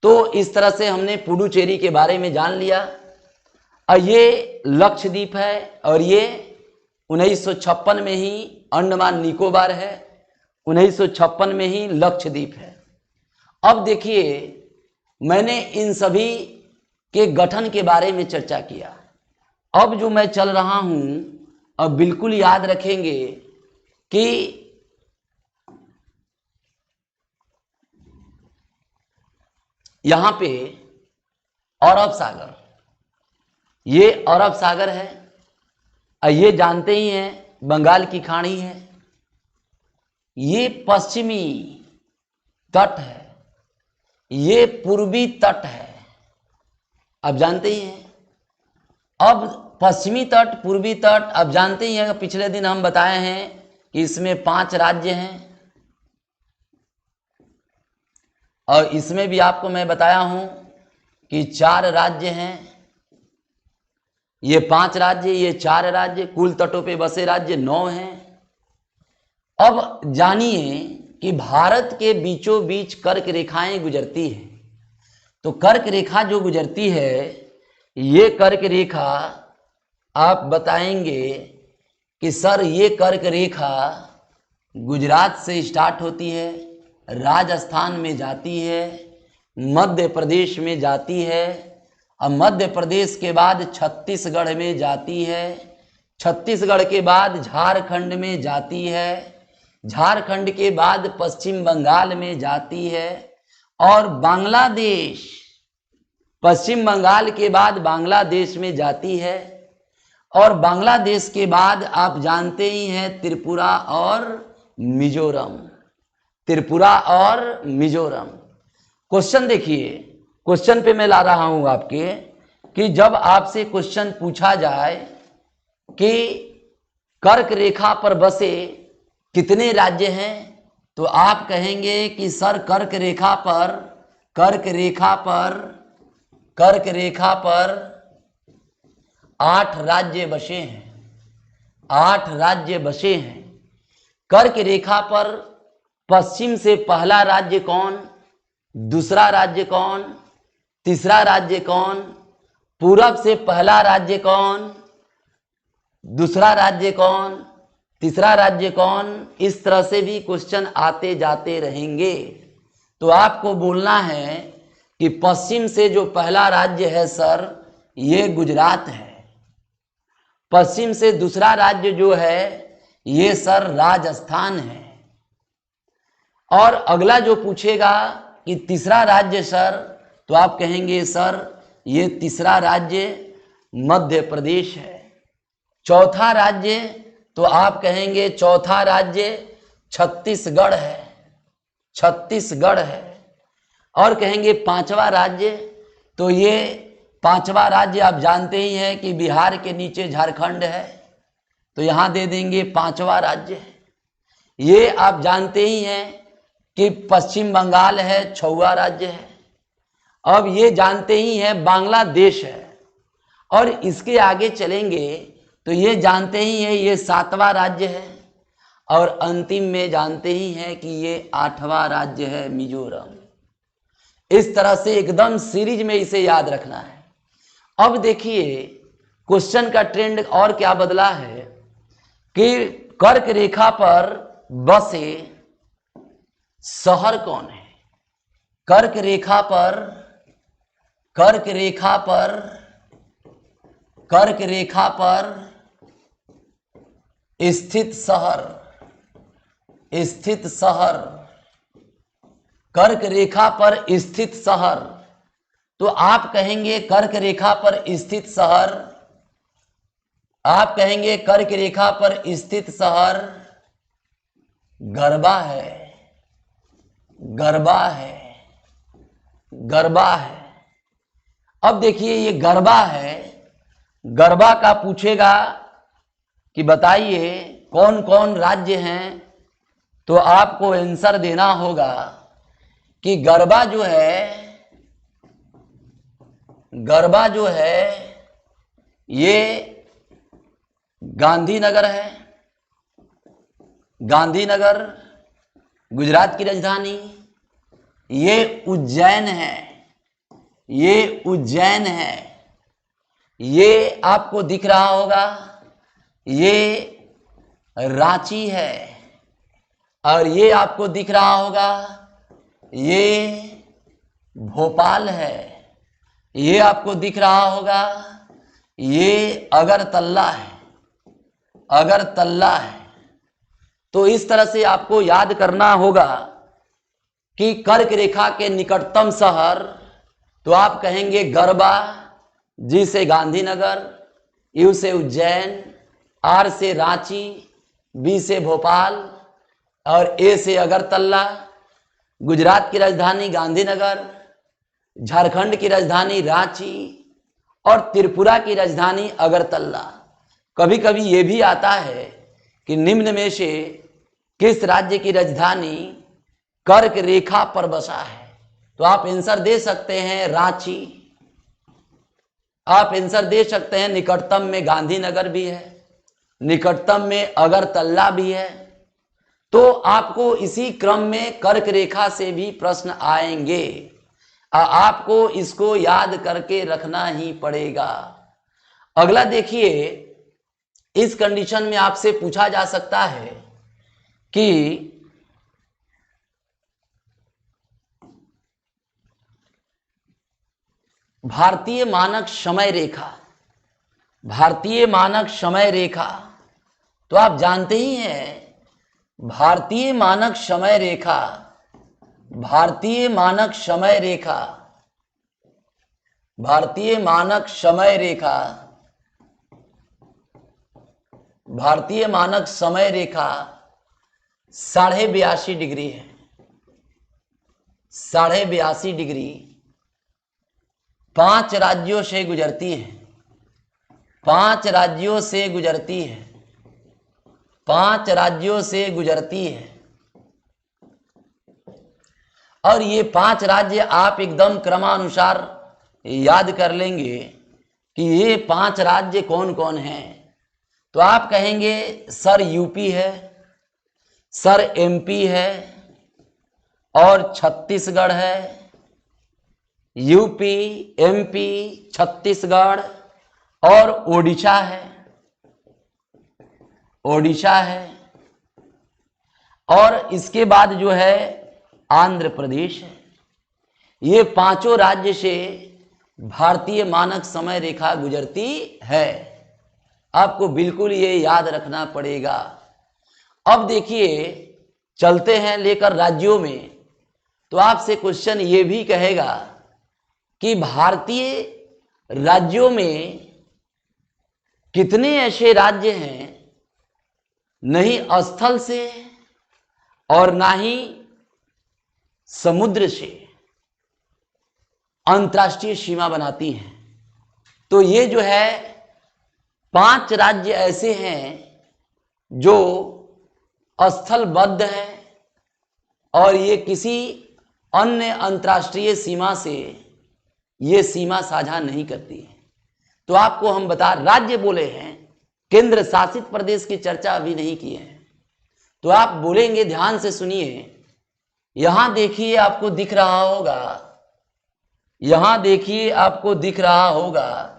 तो इस तरह से हमने पुडुचेरी के बारे में जान लिया। और ये लक्षद्वीप है, और ये 1956 में ही अंडमान निकोबार है। 1956 में ही लक्षद्वीप है। अब देखिए, मैंने इन सभी के गठन के बारे में चर्चा किया। अब जो मैं चल रहा हूं, अब बिल्कुल याद रखेंगे कि यहां पे अरब सागर, ये अरब सागर है। और ये जानते ही हैं बंगाल की खाड़ी है। ये पश्चिमी तट है, ये पूर्वी तट है। अब जानते ही हैं। अब पश्चिमी तट, पूर्वी तट, अब जानते ही हैं, पिछले दिन हम बताए हैं कि इसमें 5 राज्य हैं। और इसमें भी आपको मैं बताया हूं कि 4 राज्य हैं, ये 5 राज्य, ये 4 राज्य, कुल तटों पे बसे राज्य 9 हैं। अब जानिए कि भारत के बीचों बीच कर्क रेखाएं गुजरती हैं। तो कर्क रेखा जो गुजरती है, ये कर्क रेखा आप बताएंगे कि सर ये कर्क रेखा गुजरात से स्टार्ट होती है, राजस्थान में जाती है, मध्य प्रदेश में जाती है, और मध्य प्रदेश के बाद छत्तीसगढ़ में जाती है, छत्तीसगढ़ के बाद झारखंड में जाती है, झारखंड के बाद पश्चिम बंगाल में जाती है, और बांग्लादेश, पश्चिम बंगाल के बाद बांग्लादेश में जाती है, और बांग्लादेश के बाद आप जानते ही हैं त्रिपुरा और मिजोरम, त्रिपुरा और मिजोरम। क्वेश्चन देखिए, क्वेश्चन पे मैं ला रहा हूं आपके कि जब आपसे क्वेश्चन पूछा जाए कि कर्क रेखा पर बसे कितने राज्य हैं, तो आप कहेंगे कि सर कर्क रेखा पर 8 राज्य बसे हैं, 8 राज्य बसे हैं। कर्क रेखा पर पश्चिम से पहला राज्य कौन, दूसरा राज्य कौन, तीसरा राज्य कौन, पूरब से पहला राज्य कौन, दूसरा राज्य कौन, तीसरा राज्य कौन, इस तरह से भी क्वेश्चन आते जाते रहेंगे। तो आपको बोलना है कि पश्चिम से जो पहला राज्य है सर, ये गुजरात है। पश्चिम से दूसरा राज्य जो है, ये सर राजस्थान है। और अगला जो पूछेगा कि तीसरा राज्य सर, तो आप कहेंगे सर ये तीसरा राज्य मध्य प्रदेश है। चौथा राज्य, तो आप कहेंगे चौथा राज्य छत्तीसगढ़ है, छत्तीसगढ़ है। और कहेंगे पांचवा राज्य, तो ये पांचवा राज्य आप जानते ही हैं कि बिहार के नीचे झारखंड है, तो यहां दे देंगे पांचवा राज्य है। ये आप जानते ही हैं कि पश्चिम बंगाल है, 6वां राज्य है। अब ये जानते ही हैं बांग्लादेश है, और इसके आगे चलेंगे तो ये जानते ही हैं ये 7वां राज्य है, और अंतिम में जानते ही हैं कि ये 8वां राज्य है मिजोरम। इस तरह से एकदम सीरीज में इसे याद रखना है। अब देखिए क्वेश्चन का ट्रेंड और क्या बदला है कि कर्क रेखा पर बसे शहर कौन है। कर्क रेखा पर स्थित शहर, कर्क रेखा पर स्थित शहर, तो आप कहेंगे कर्क रेखा पर स्थित शहर, आप कहेंगे कर्क रेखा पर स्थित शहर गरबा है, गरबा है, गरबा है। अब देखिए ये गरबा है, गरबा का पूछेगा कि बताइए कौन कौन राज्य हैं, तो आपको आंसर देना होगा कि गरबा जो है ये गांधीनगर है, गांधीनगर गुजरात की राजधानी। ये उज्जैन है, ये उज्जैन है, ये आपको दिख रहा होगा, ये रांची है, और ये आपको दिख रहा होगा ये भोपाल है, ये आपको दिख रहा होगा ये अगरतला है, अगरतला है। तो इस तरह से आपको याद करना होगा कि कर्क रेखा के निकटतम शहर, तो आप कहेंगे गरबा, जी से गांधीनगर, यू से उज्जैन, आर से रांची, बी से भोपाल, और ए से अगरतला। गुजरात की राजधानी गांधीनगर, झारखंड की राजधानी रांची, और त्रिपुरा की राजधानी अगरतला। कभी कभी ये भी आता है कि निम्न में से किस राज्य की राजधानी कर्क रेखा पर बसा है, तो आप आंसर दे सकते हैं रांची, आप आंसर दे सकते हैं निकटतम में गांधीनगर भी है, निकटतम में अगरतला भी है। तो आपको इसी क्रम में कर्क रेखा से भी प्रश्न आएंगे, आपको इसको याद करके रखना ही पड़ेगा। अगला देखिए, इस कंडीशन में आपसे पूछा जा सकता है कि भारतीय मानक समय रेखा, भारतीय मानक समय रेखा, तो आप जानते ही हैं भारतीय मानक समय रेखा, भारतीय मानक समय रेखा, भारतीय मानक समय रेखा, भारतीय मानक समय रेखा 82.5 डिग्री है, 82.5 डिग्री 5 राज्यों से गुजरती है, 5 राज्यों से गुजरती है, 5 राज्यों से गुजरती है। और ये 5 राज्य आप एकदम क्रमानुसार याद कर लेंगे कि ये 5 राज्य कौन कौन हैं। तो आप कहेंगे सर यूपी है, सर एमपी है और छत्तीसगढ़ है, यूपी, एमपी, छत्तीसगढ़ और ओडिशा है, ओडिशा है। और इसके बाद जो है आंध्र प्रदेश है। ये 5 राज्य से भारतीय मानक समय रेखा गुजरती है, आपको बिल्कुल ये याद रखना पड़ेगा। अब देखिए चलते हैं लेकर राज्यों में, तो आपसे क्वेश्चन ये भी कहेगा कि भारतीय राज्यों में कितने ऐसे राज्य हैं नहीं स्थल से और ना ही समुद्र से अंतर्राष्ट्रीय सीमा बनाती हैं। तो ये जो है 5 राज्य ऐसे हैं जो स्थलबद्ध है और ये किसी अन्य अंतर्राष्ट्रीय सीमा से ये सीमा साझा नहीं करती है। तो आपको हम राज्य बोले हैं, केंद्र शासित प्रदेश की चर्चा अभी नहीं की है। तो आप बोलेंगे, ध्यान से सुनिए, यहां देखिए आपको दिख रहा होगा, यहां देखिए आपको दिख रहा होगा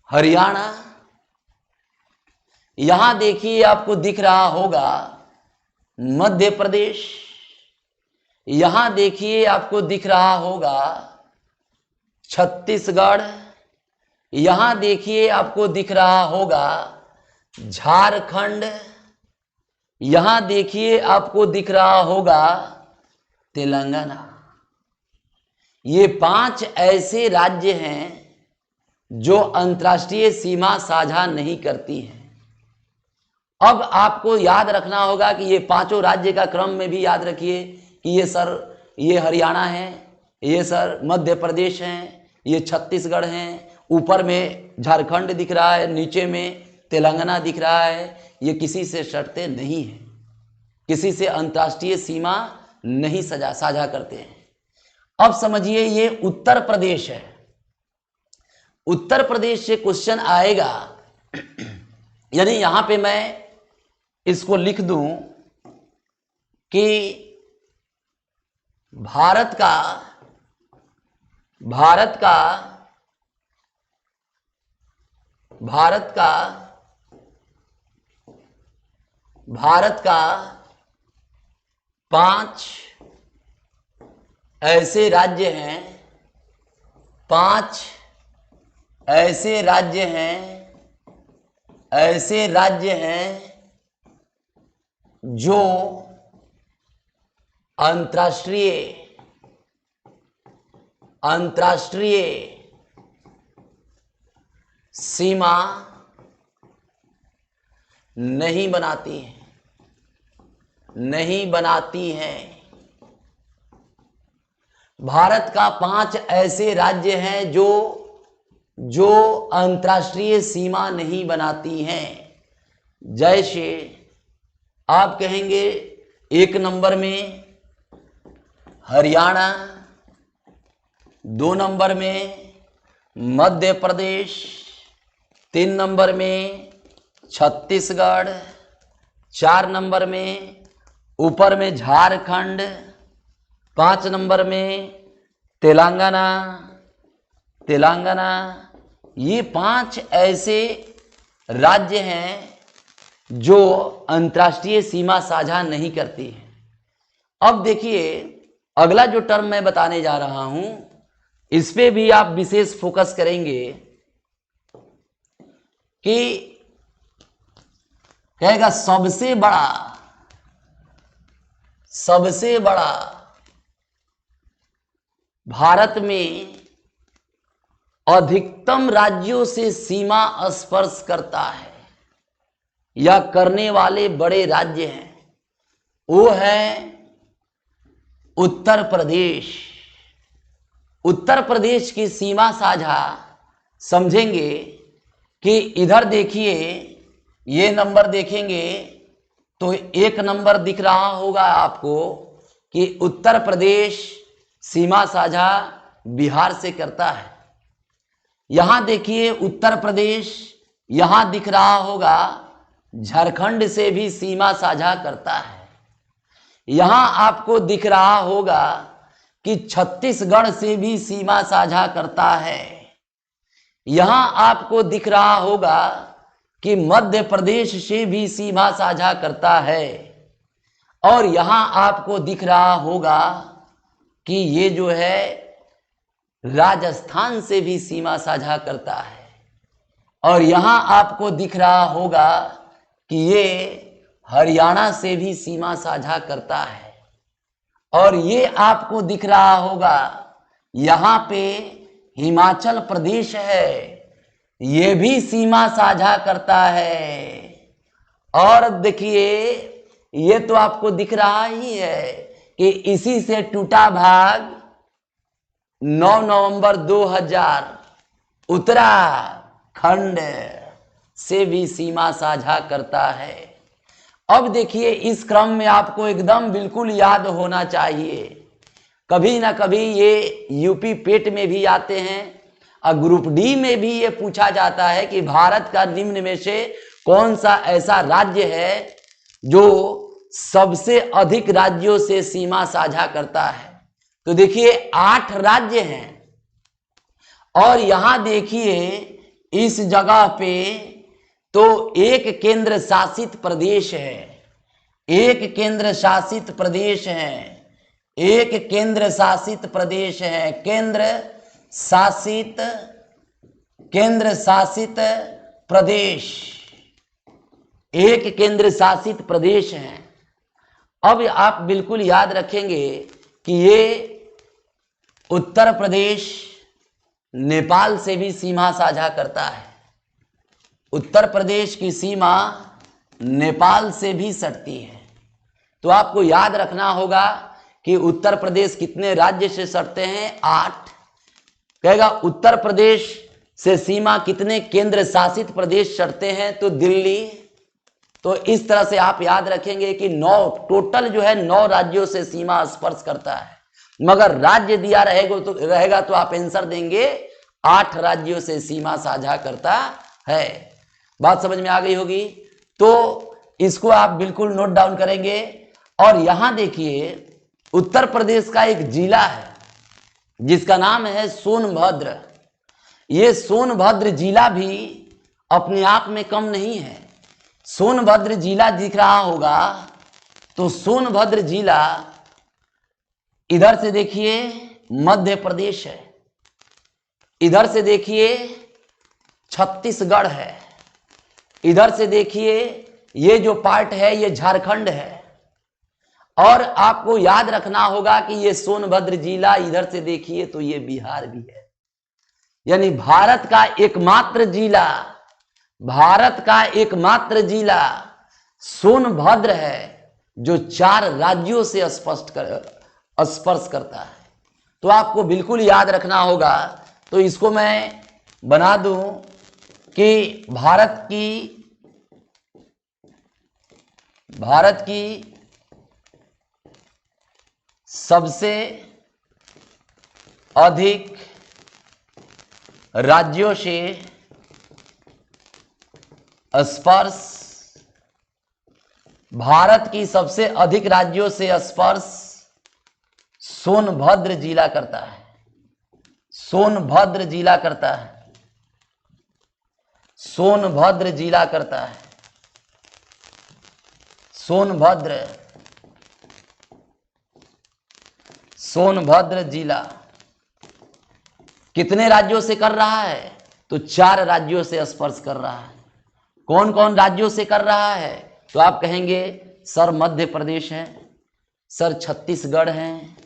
हरियाणा, यहां देखिए आपको दिख रहा होगा मध्य प्रदेश, यहां देखिए आपको दिख रहा होगा छत्तीसगढ़, यहां देखिए आपको दिख रहा होगा झारखंड, यहां देखिए आपको दिख रहा होगा तेलंगाना। ये 5 ऐसे राज्य हैं जो अंतर्राष्ट्रीय सीमा साझा नहीं करती हैं। अब आपको याद रखना होगा कि ये 5 राज्य का क्रम में भी याद रखिए कि ये सर ये हरियाणा है, ये सर मध्य प्रदेश है, ये छत्तीसगढ़ हैं, ऊपर में झारखंड दिख रहा है, नीचे में तेलंगाना दिख रहा है। ये किसी से शर्तें नहीं है, किसी से अंतर्राष्ट्रीय सीमा नहीं साझा करते हैं। अब समझिए ये उत्तर प्रदेश है, उत्तर प्रदेश से क्वेश्चन आएगा, यानी यहां पे मैं इसको लिख दूं कि भारत का भारत का 5 ऐसे राज्य हैं, 5 ऐसे राज्य हैं जो अंतर्राष्ट्रीय सीमा नहीं बनाती हैं। भारत का 5 ऐसे राज्य हैं जो अंतर्राष्ट्रीय सीमा नहीं बनाती हैं। जैसे आप कहेंगे 1 नंबर में हरियाणा, 2 नंबर में मध्य प्रदेश, 3 नंबर में छत्तीसगढ़, 4 नंबर में ऊपर में झारखंड, 5 नंबर में तेलंगाना। ये 5 ऐसे राज्य हैं जो अंतर्राष्ट्रीय सीमा साझा नहीं करती हैं। अब देखिए अगला जो टर्म मैं बताने जा रहा हूं इस पे भी आप विशेष फोकस करेंगे कि कहेगा सबसे बड़ा भारत में अधिकतम राज्यों से सीमा स्पर्श करता है या करने वाले बड़े राज्य हैं, वो है उत्तर प्रदेश। उत्तर प्रदेश की सीमा साझा समझेंगे कि इधर देखिए, ये नंबर देखेंगे तो 1 नंबर दिख रहा होगा आपको कि उत्तर प्रदेश सीमा साझा बिहार से करता है। यहां देखिए उत्तर प्रदेश, यहां दिख रहा होगा झारखंड से भी सीमा साझा करता है। यहां आपको दिख रहा होगा कि छत्तीसगढ़ से भी सीमा साझा करता है। यहां आपको दिख रहा होगा कि मध्य प्रदेश से भी सीमा साझा करता है। और यहां आपको दिख रहा होगा कि ये जो है राजस्थान से भी सीमा साझा करता है। और यहां आपको दिख रहा होगा कि ये हरियाणा से भी सीमा साझा करता है। और ये आपको दिख रहा होगा यहां पे हिमाचल प्रदेश है, ये भी सीमा साझा करता है। और देखिए ये तो आपको दिख रहा ही है कि इसी से टूटा भाग 9 नवंबर 2000 उत्तराखंड से भी सीमा साझा करता है। अब देखिए इस क्रम में आपको एकदम बिल्कुल याद होना चाहिए, कभी ना कभी ये यूपी पेट में भी आते हैं और ग्रुप डी में भी ये पूछा जाता है कि भारत का निम्न में से कौन सा ऐसा राज्य है जो सबसे अधिक राज्यों से सीमा साझा करता है। तो देखिए 8 राज्य हैं और यहां देखिए इस जगह पे तो एक केंद्र शासित प्रदेश है, एक केंद्र शासित प्रदेश है, एक केंद्र शासित प्रदेश है, केंद्र शासित प्रदेश, एक केंद्र शासित प्रदेश है। अब आप बिल्कुल याद रखेंगे कि ये उत्तर प्रदेश नेपाल से भी सीमा साझा करता है। उत्तर प्रदेश की सीमा नेपाल से भी सटती है। तो आपको याद रखना होगा कि उत्तर प्रदेश कितने राज्य से सटते हैं? 8। कहेगा उत्तर प्रदेश से सीमा कितने केंद्र शासित प्रदेश सटते हैं? तो दिल्ली। तो इस तरह से आप याद रखेंगे कि 9 टोटल जो है 9 राज्यों से सीमा स्पर्श करता है, मगर राज्य दिया रहेगा तो आप आंसर देंगे 8 राज्यों से सीमा साझा करता है। बात समझ में आ गई होगी। तो इसको आप बिल्कुल नोट डाउन करेंगे। और यहां देखिए उत्तर प्रदेश का एक जिला है जिसका नाम है सोनभद्र। ये सोनभद्र जिला भी अपने आप में कम नहीं है। सोनभद्र जिला दिख रहा होगा तो सोनभद्र जिला इधर से देखिए मध्य प्रदेश है, इधर से देखिए छत्तीसगढ़ है, इधर से देखिए ये जो पार्ट है ये झारखंड है। और आपको याद रखना होगा कि ये सोनभद्र जिला इधर से देखिए तो ये बिहार भी है। यानी भारत का एकमात्र जिला सोनभद्र है जो 4 राज्यों से स्पर्श करता है। तो आपको बिल्कुल याद रखना होगा। तो इसको मैं बना दूं कि भारत की सबसे अधिक राज्यों से स्पर्श, भारत की सबसे अधिक राज्यों से स्पर्श सोनभद्र जिला करता है। सोनभद्र जिला करता है। सोनभद्र जिला करता है। सोनभद्र, सोनभद्र जिला कितने राज्यों से कर रहा है? तो 4 राज्यों से स्पर्श कर रहा है। कौन कौन राज्यों से कर रहा है? तो आप कहेंगे सर मध्य प्रदेश है, सर छत्तीसगढ़ है,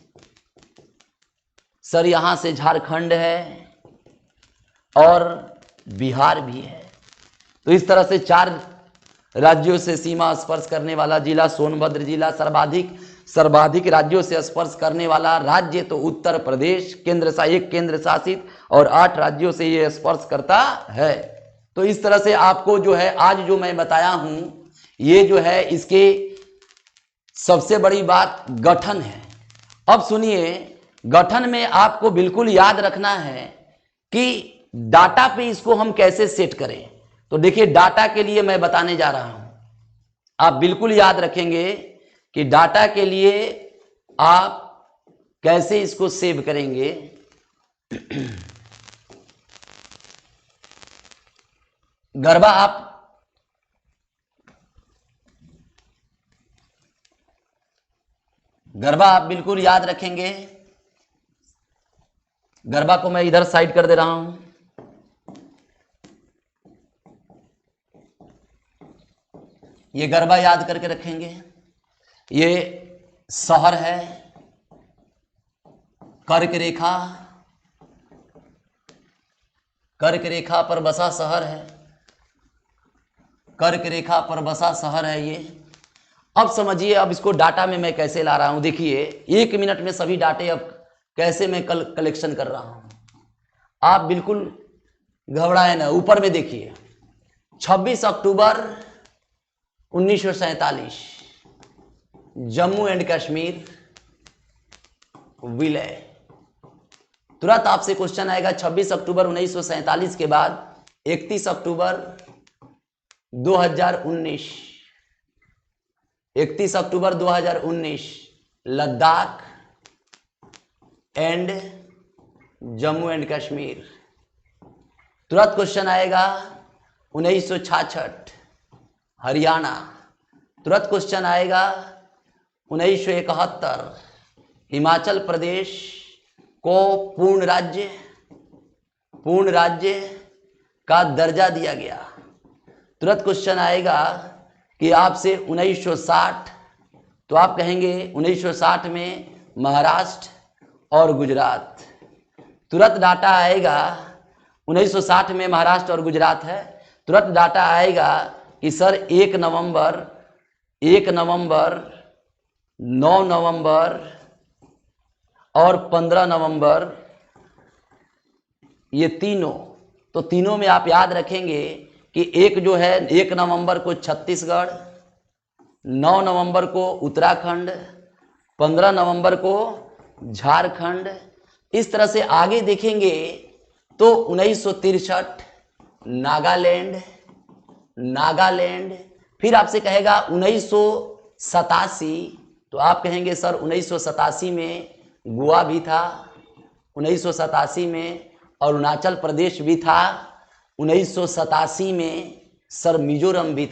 सर यहां से झारखंड है और बिहार भी है। तो इस तरह से 4 राज्यों से सीमा स्पर्श करने वाला जिला सोनभद्र जिला। सर्वाधिक राज्यों से स्पर्श करने वाला राज्य तो उत्तर प्रदेश, केंद्र शासित, और 8 राज्यों से ये स्पर्श करता है। तो इस तरह से आपको जो है आज जो मैं बताया हूं, ये जो है इसके सबसे बड़ी बात गठन है। अब सुनिए, गठन में आपको बिल्कुल याद रखना है कि डाटा पे इसको हम कैसे सेट करें। तो देखिए, डाटा के लिए मैं बताने जा रहा हूं। आप बिल्कुल याद रखेंगे कि डाटा के लिए आप कैसे इसको सेव करेंगे। गरबा आप बिल्कुल याद रखेंगे। गरबा को मैं इधर साइड कर दे रहा हूं। ये गरबा याद करके रखेंगे। ये शहर है, कर्क रेखा, कर्क रेखा पर बसा शहर है, कर्क रेखा पर बसा शहर है ये। अब समझिए, अब इसको डाटा में मैं कैसे ला रहा हूं। देखिए, 1 मिनट में सभी डाटे अब कैसे मैं कलेक्शन कर रहा हूं। आप बिल्कुल घबराए ना। ऊपर में देखिए, 26 अक्टूबर 1947 जम्मू एंड कश्मीर विलय। तुरंत आपसे क्वेश्चन आएगा 26 अक्टूबर 1947 के बाद 31 अक्टूबर 2019, 31 अक्टूबर 2019 लद्दाख एंड जम्मू एंड कश्मीर। तुरंत क्वेश्चन आएगा 1966 हरियाणा। तुरंत क्वेश्चन आएगा 1971 हिमाचल प्रदेश को पूर्ण राज्य का दर्जा दिया गया। तुरंत क्वेश्चन आएगा कि आपसे 1960, तो आप कहेंगे 1960 में महाराष्ट्र और गुजरात। तुरंत डाटा आएगा 1960 में महाराष्ट्र और गुजरात है। तुरंत डाटा आएगा कि सर 1 नवंबर, 9 नवंबर और 15 नवंबर, ये तीनों। तो तीनों में आप याद रखेंगे कि एक जो है 1 नवंबर को छत्तीसगढ़, 9 नवंबर को उत्तराखंड, 15 नवंबर को झारखंड। इस तरह से आगे देखेंगे तो 1963 नागालैंड। फिर आपसे कहेगा 1987, तो आप कहेंगे सर 1987 में गोवा भी था, 1987 में अरुणाचल प्रदेश भी था, 1987 में सर मिजोरम भी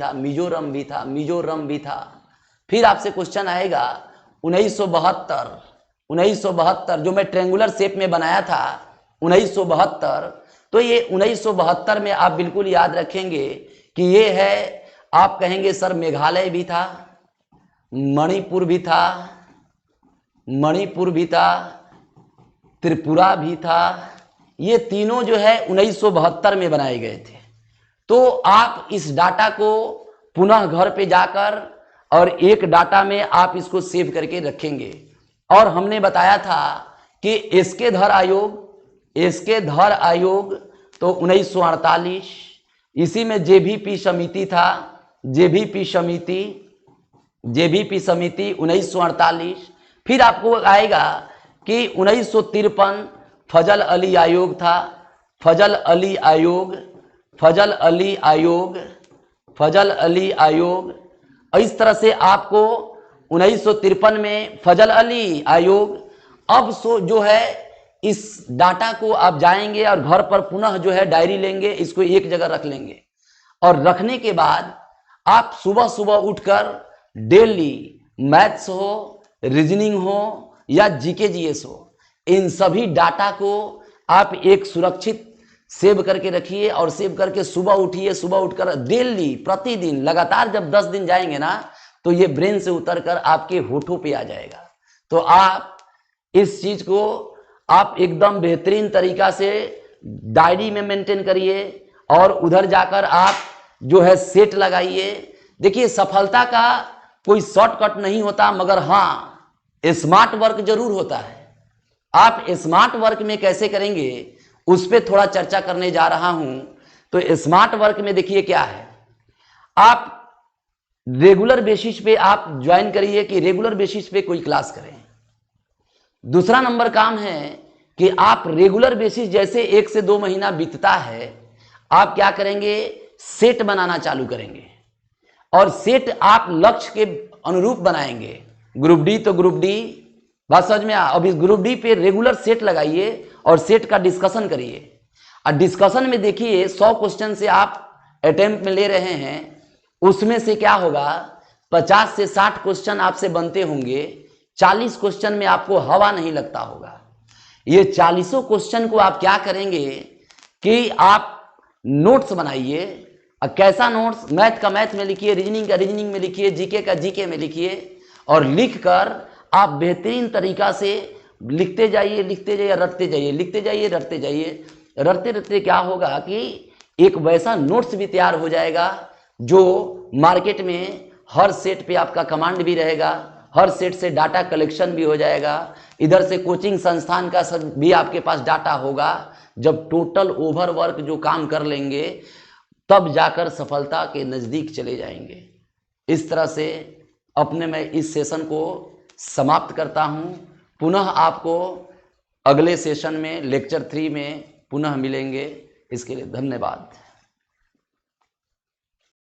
था। फिर आपसे क्वेश्चन आएगा 1972 जो मैं ट्रेंगुलर शेप में बनाया था 1972। तो ये 1972 में आप बिल्कुल याद रखेंगे कि ये है, आप कहेंगे सर मेघालय भी था, मणिपुर भी था, त्रिपुरा भी था। ये तीनों जो है 1972 में बनाए गए थे। तो आप इस डाटा को पुनः घर पे जाकर और एक डाटा में आप इसको सेव करके रखेंगे। और हमने बताया था कि एसके धर आयोग तो 1948, इसी में जेबीपी समिति था, जेबीपी समिति 1948। फिर आपको आएगा कि 1953 फजल अली आयोग था, फजल अली आयोग, फजल अली आयोग, फजल अली आयोग। इस तरह से आपको 1953 में फजल अली आयोग। अब जो है इस डाटा को आप जाएंगे और घर पर पुनः जो है डायरी लेंगे, इसको एक जगह रख लेंगे और रखने के बाद आप सुबह सुबह उठकर डेली मैथ्स हो, रीजनिंग हो या जीके जीएस हो, इन सभी डाटा को आप एक सुरक्षित सेव करके रखिए और सेव करके सुबह उठिए। सुबह उठकर डेली प्रतिदिन लगातार जब 10 दिन जाएंगे ना तो ये ब्रेन से उतरकर आपके होठों पे आ जाएगा। तो आप इस चीज को आप एकदम बेहतरीन तरीका से डायरी में मेंटेन करिए और उधर जाकर आप जो है सेट लगाइए। देखिए, सफलता का कोई शॉर्टकट नहीं होता, मगर हाँ स्मार्ट वर्क जरूर होता है। आप स्मार्ट वर्क में कैसे करेंगे उस पर थोड़ा चर्चा करने जा रहा हूं। तो स्मार्ट वर्क में देखिए क्या है, आप रेगुलर बेसिस पे आप ज्वाइन करिए कि रेगुलर बेसिस पे कोई क्लास करें। दूसरा नंबर काम है कि आप रेगुलर बेसिस जैसे 1 से 2 महीना बीतता है, आप क्या करेंगे, सेट बनाना चालू करेंगे और सेट आप लक्ष्य के अनुरूप बनाएंगे। ग्रुप डी तो ग्रुप डी, बात समझ में अब इस ग्रुप डी पे रेगुलर सेट लगाइए और सेट का डिस्कशन करिए। और डिस्कशन में देखिए 100 क्वेश्चन से आप अटेम्प्ट में ले रहे हैं, उसमें से क्या होगा 50 से 60 क्वेश्चन आपसे बनते होंगे, 40 क्वेश्चन में आपको हवा नहीं लगता होगा। ये 40 क्वेश्चन को आप क्या करेंगे कि आप नोट्स बनाइए। कैसा नोट्स, मैथ का मैथ में लिखिए, रीजनिंग का रीजनिंग में लिखिए, जीके का जीके में लिखिए और लिखकर आप बेहतरीन तरीका से लिखते जाइए, लिखते जाइए, रटते जाइए, लिखते जाइए, रटते जाइए। रटते रटते क्या होगा कि एक वैसा नोट्स भी तैयार हो जाएगा जो मार्केट में हर सेट पे आपका कमांड भी रहेगा, हर सेट से डाटा कलेक्शन भी हो जाएगा, इधर से कोचिंग संस्थान का सब भी आपके पास डाटा होगा। जब टोटल ओवरवर्क जो काम कर लेंगे तब जाकर सफलता के नज़दीक चले जाएंगे। इस तरह से अपने मैं इस सेशन को समाप्त करता हूँ। पुनः आपको अगले सेशन में लेक्चर 3 में पुनः मिलेंगे। इसके लिए धन्यवाद।